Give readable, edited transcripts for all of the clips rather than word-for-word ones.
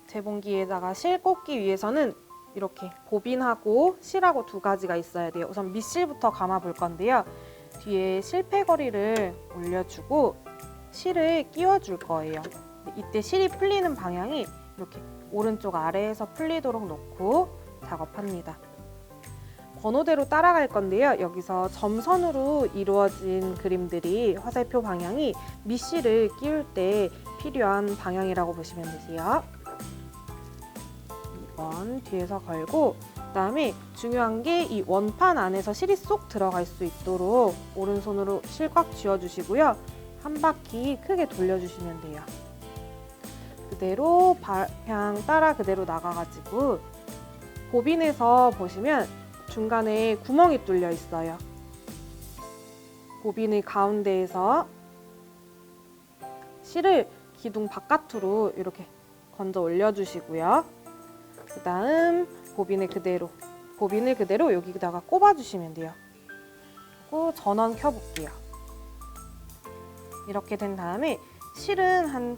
재봉기에다가 실 꽂기 위해서는 이렇게 보빈하고 실하고 두 가지가 있어야 돼요. 우선 밑실부터 감아 볼 건데요. 뒤에 실패거리를 올려주고 실을 끼워줄 거예요. 이때 실이 풀리는 방향이 이렇게 오른쪽 아래에서 풀리도록 놓고 작업합니다. 번호대로 따라갈 건데요. 여기서 점선으로 이루어진 그림들이 화살표 방향이 밑실을 끼울 때 필요한 방향이라고 보시면 되세요. 2번 뒤에서 걸고, 그다음에 중요한 게 이 원판 안에서 실이 쏙 들어갈 수 있도록 오른손으로 실 꽉 쥐어주시고요. 한 바퀴 크게 돌려주시면 돼요. 그대로 방향 따라 그대로 나가가지고 보빈에서 보시면 중간에 구멍이 뚫려 있어요. 보빈의 가운데에서 실을 기둥 바깥으로 이렇게 건져 올려주시고요. 그 다음 보빈을 그대로 여기다가 꼽아주시면 돼요. 그리고 전원 켜볼게요. 이렇게 된 다음에 실은 한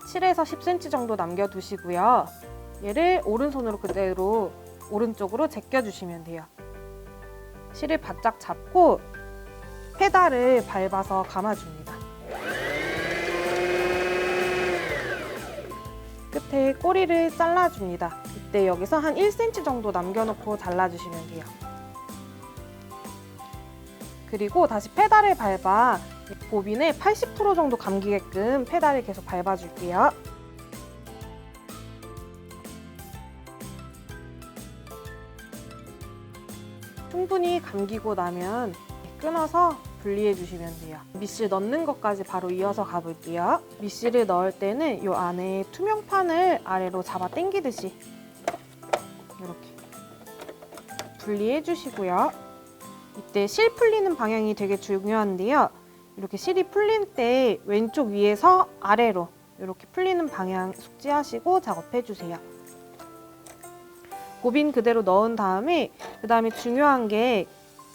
7에서 10cm 정도 남겨두시고요. 얘를 오른손으로 그대로 오른쪽으로 제껴주시면 돼요. 실을 바짝 잡고 페달을 밟아서 감아줍니다. 끝에 꼬리를 잘라줍니다. 이때 여기서 한 1cm 정도 남겨놓고 잘라주시면 돼요. 그리고 다시 페달을 밟아 보빈에 80% 정도 감기게끔 페달을 계속 밟아줄게요. 충분히 감기고 나면 끊어서 분리해 주시면 돼요. 밑실 넣는 것까지 바로 이어서 가볼게요. 밑실을 넣을 때는 이 안에 투명판을 아래로 잡아 당기듯이 이렇게 분리해 주시고요. 이때 실 풀리는 방향이 되게 중요한데요. 이렇게 실이 풀릴 때 왼쪽 위에서 아래로 이렇게 풀리는 방향 숙지하시고 작업해 주세요. 보빈 그대로 넣은 다음에 중요한 게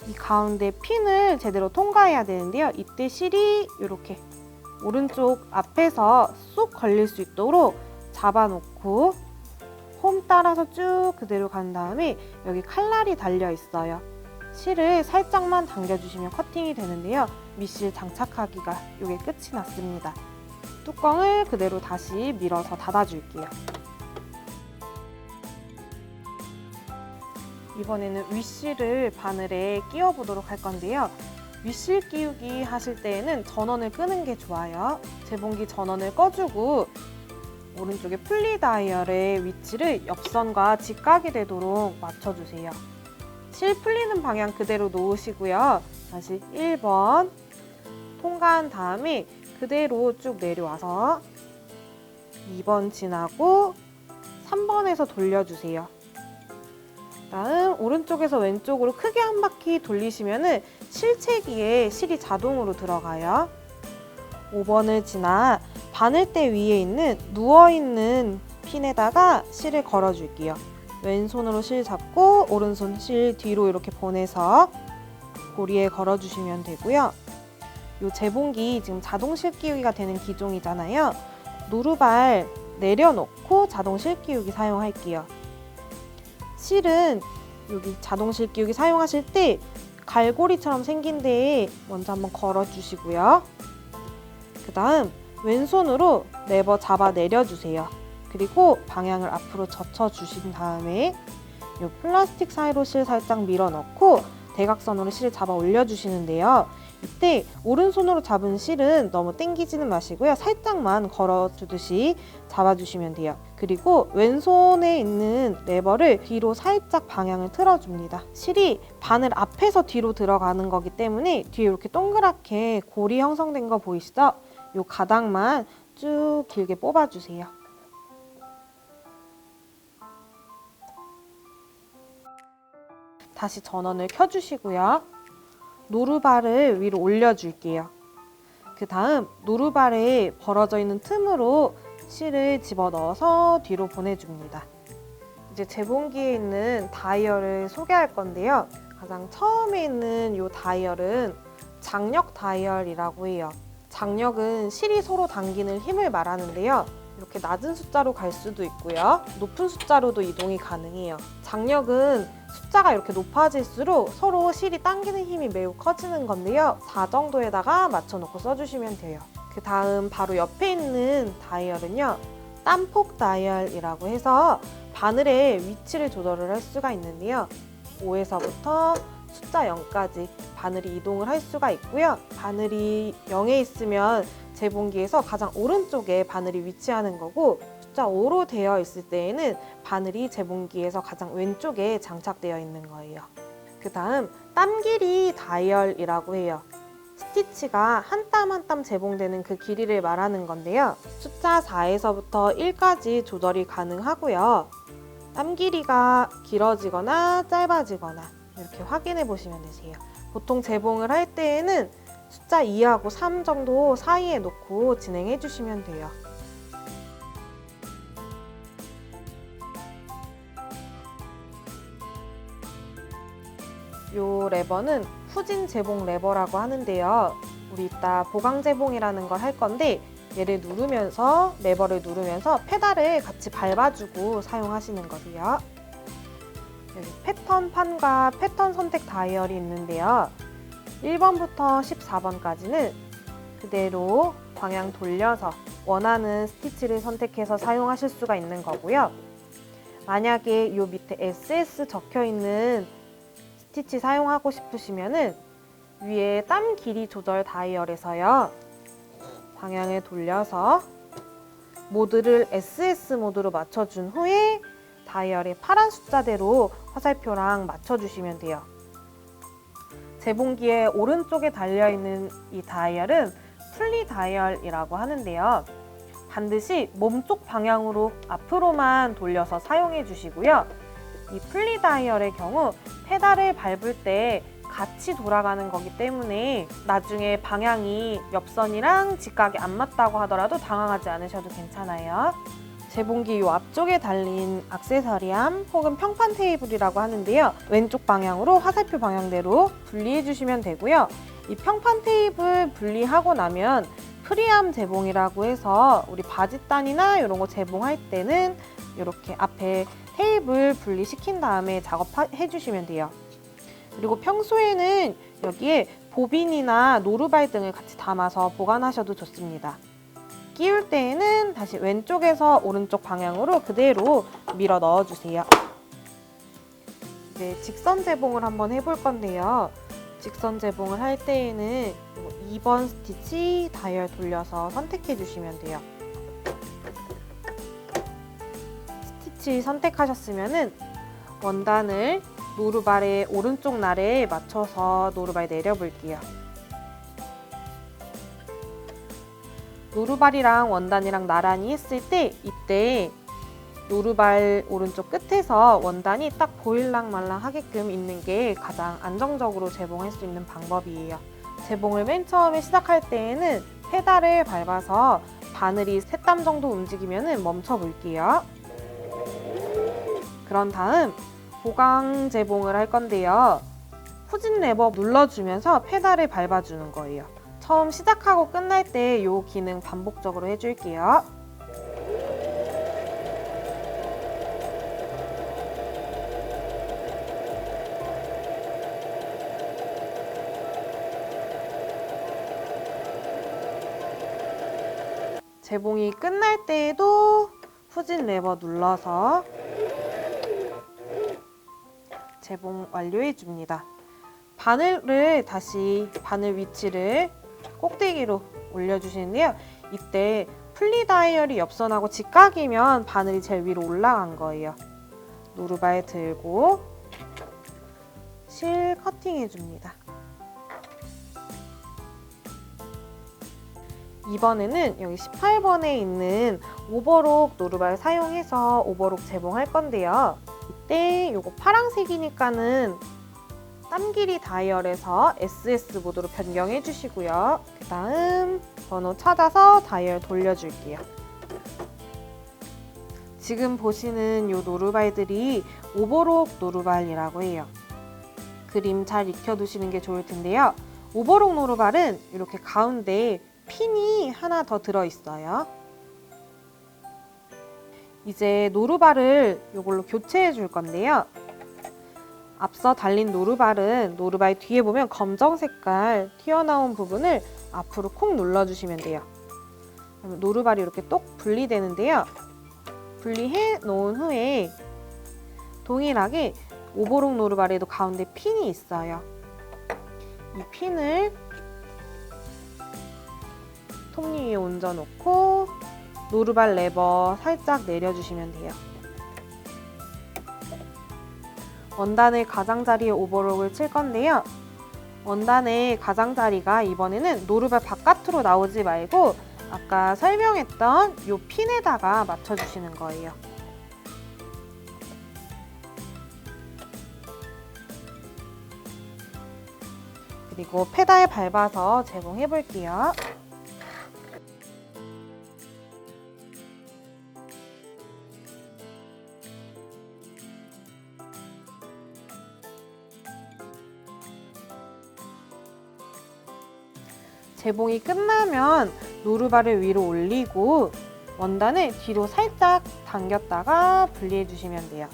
이 가운데 핀을 제대로 통과해야 되는데요. 이때 실이 이렇게 오른쪽 앞에서 쏙 걸릴 수 있도록 잡아놓고 홈 따라서 쭉 그대로 간 다음에 여기 칼날이 달려 있어요. 실을 살짝만 당겨주시면 커팅이 되는데요. 밑실 장착하기가 이게 끝이 났습니다. 뚜껑을 그대로 다시 밀어서 닫아줄게요. 이번에는 윗실을 바늘에 끼워 보도록 할 건데요. 윗실 끼우기 하실 때에는 전원을 끄는 게 좋아요. 재봉기 전원을 꺼주고 오른쪽에 풀리 다이얼의 위치를 옆선과 직각이 되도록 맞춰주세요. 실 풀리는 방향 그대로 놓으시고요. 다시 1번 통과한 다음에 그대로 쭉 내려와서 2번 지나고 3번에서 돌려주세요. 다음 오른쪽에서 왼쪽으로 크게 한 바퀴 돌리시면 실체기에 실이 자동으로 들어가요. 5번을 지나 바늘대 위에 있는 누워있는 핀에다가 실을 걸어줄게요. 왼손으로 실 잡고 오른손 실 뒤로 이렇게 보내서 고리에 걸어주시면 되고요. 이 재봉기 지금 자동 실 끼우기가 되는 기종이잖아요. 노루발 내려놓고 자동 실 끼우기 사용할게요. 실은 여기 자동 실 끼우기 사용하실 때 갈고리처럼 생긴 데에 먼저 한번 걸어주시고요. 그 다음 왼손으로 레버 잡아 내려주세요. 그리고 방향을 앞으로 젖혀주신 다음에 이 플라스틱 사이로 실 살짝 밀어넣고 대각선으로 실을 잡아 올려주시는데요. 이때 오른손으로 잡은 실은 너무 당기지는 마시고요. 살짝만 걸어주듯이 잡아주시면 돼요. 그리고 왼손에 있는 레버를 뒤로 살짝 방향을 틀어줍니다. 실이 바늘 앞에서 뒤로 들어가는 거기 때문에 뒤에 이렇게 동그랗게 골이 형성된 거 보이시죠? 이 가닥만 쭉 길게 뽑아주세요. 다시 전원을 켜주시고요. 노루발을 위로 올려줄게요. 그 다음 노루발에 벌어져 있는 틈으로 실을 집어넣어서 뒤로 보내줍니다. 이제 재봉기에 있는 다이얼을 소개할 건데요. 가장 처음에 있는 이 다이얼은 장력 다이얼이라고 해요. 장력은 실이 서로 당기는 힘을 말하는데요. 이렇게 낮은 숫자로 갈 수도 있고요. 높은 숫자로도 이동이 가능해요. 장력은 숫자가 이렇게 높아질수록 서로 실이 당기는 힘이 매우 커지는 건데요. 4 정도에다가 맞춰놓고 써주시면 돼요. 그 다음 바로 옆에 있는 다이얼은요. 땀폭 다이얼이라고 해서 바늘의 위치를 조절을 할 수가 있는데요. 5에서부터 숫자 0까지 바늘이 이동을 할 수가 있고요. 바늘이 0에 있으면 재봉기에서 가장 오른쪽에 바늘이 위치하는 거고, 숫자 5로 되어 있을 때에는 바늘이 재봉기에서 가장 왼쪽에 장착되어 있는 거예요. 그 다음 땀 길이 다이얼이라고 해요. 스티치가 한 땀 한 땀 재봉되는 그 길이를 말하는 건데요. 숫자 4에서부터 1까지 조절이 가능하고요. 땀 길이가 길어지거나 짧아지거나 이렇게 확인해 보시면 되세요. 보통 재봉을 할 때에는 숫자 2하고 3 정도 사이에 놓고 진행해 주시면 돼요. 이 레버는 후진 재봉 레버라고 하는데요. 우리 이따 보강 재봉이라는 걸 할 건데, 얘를 누르면서 레버를 누르면서 페달을 같이 밟아주고 사용하시는 거세요. 여기 패턴판과 패턴 선택 다이얼이 있는데요. 1번부터 14번까지는 그대로 방향 돌려서 원하는 스티치를 선택해서 사용하실 수가 있는 거고요. 만약에 이 밑에 SS 적혀 있는 스티치 사용하고 싶으시면은 위에 땀 길이 조절 다이얼에서요. 방향을 돌려서 모드를 SS 모드로 맞춰준 후에 다이얼의 파란 숫자대로 화살표랑 맞춰주시면 돼요. 재봉기의 오른쪽에 달려있는 이 다이얼은 풀리 다이얼이라고 하는데요. 반드시 몸쪽 방향으로 앞으로만 돌려서 사용해 주시고요. 이 풀리 다이얼의 경우 페달을 밟을 때 같이 돌아가는 거기 때문에 나중에 방향이 옆선이랑 직각이 안 맞다고 하더라도 당황하지 않으셔도 괜찮아요. 재봉기 요 앞쪽에 달린 액세서리함 혹은 평판 테이블이라고 하는데요. 왼쪽 방향으로 화살표 방향대로 분리해 주시면 되고요. 이 평판 테이블 분리하고 나면 프리암 재봉이라고 해서 우리 바짓단이나 이런 거 재봉할 때는 이렇게 앞에 테이블 분리시킨 다음에 작업해 주시면 돼요. 그리고 평소에는 여기에 보빈이나 노루발 등을 같이 담아서 보관하셔도 좋습니다. 끼울 때에는 다시 왼쪽에서 오른쪽 방향으로 그대로 밀어 넣어주세요. 이제 직선 재봉을 한번 해볼 건데요. 직선 재봉을 할 때에는 2번 스티치 다이얼 돌려서 선택해 주시면 돼요. 스티치 선택하셨으면 원단을 노루발의 오른쪽 날에 맞춰서 노루발 내려볼게요. 노루발이랑 원단이랑 나란히 했을 때 이때 노루발 오른쪽 끝에서 원단이 딱 보일랑 말랑 하게끔 있는 게 가장 안정적으로 재봉할 수 있는 방법이에요. 재봉을 맨 처음에 시작할 때에는 페달을 밟아서 바늘이 3땀 정도 움직이면 멈춰 볼게요. 그런 다음 보강 재봉을 할 건데요. 후진 레버 눌러주면서 페달을 밟아주는 거예요. 처음 시작하고 끝날 때 이 기능 반복적으로 해줄게요. 재봉이 끝날 때에도 후진 레버 눌러서 재봉 완료해 줍니다. 바늘을 다시 바늘 위치를 꼭대기로 올려주시는데요. 이때 풀리 다이얼이 옆선하고 직각이면 바늘이 제일 위로 올라간 거예요. 노루발 들고 실 커팅해 줍니다. 이번에는 여기 18번에 있는 오버록 노루발 사용해서 오버록 재봉할 건데요. 이때 요거 파란색이니까는 땀 길이 다이얼에서 SS 모드로 변경해 주시고요. 그 다음 번호 찾아서 다이얼 돌려줄게요. 지금 보시는 요 노루발들이 오버록 노루발이라고 해요. 그림 잘 익혀두시는 게 좋을 텐데요. 오버록 노루발은 이렇게 가운데 핀이 하나 더 들어있어요. 이제 노루발을 이걸로 교체해 줄 건데요. 앞서 달린 노루발은 노루발 뒤에 보면 검정 색깔 튀어나온 부분을 앞으로 콕 눌러주시면 돼요. 그러면 노루발이 이렇게 똑 분리되는데요. 분리해 놓은 후에 동일하게 오보록 노루발에도 가운데 핀이 있어요. 이 핀을 톱니 위에 얹어놓고 노루발 레버 살짝 내려주시면 돼요. 원단의 가장자리에 오버록을 칠 건데요. 원단의 가장자리가 이번에는 노루발 바깥으로 나오지 말고 아까 설명했던 이 핀에다가 맞춰주시는 거예요. 그리고 페달 밟아서 재봉해 볼게요. 재봉이 끝나면 노루발을 위로 올리고 원단을 뒤로 살짝 당겼다가 분리해 주시면 돼요.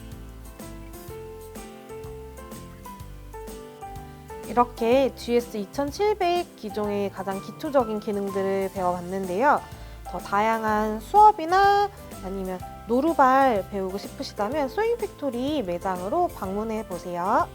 이렇게 GS 2700 기종의 가장 기초적인 기능들을 배워봤는데요. 더 다양한 수업이나 아니면 노루발 배우고 싶으시다면 소잉 팩토리 매장으로 방문해 보세요.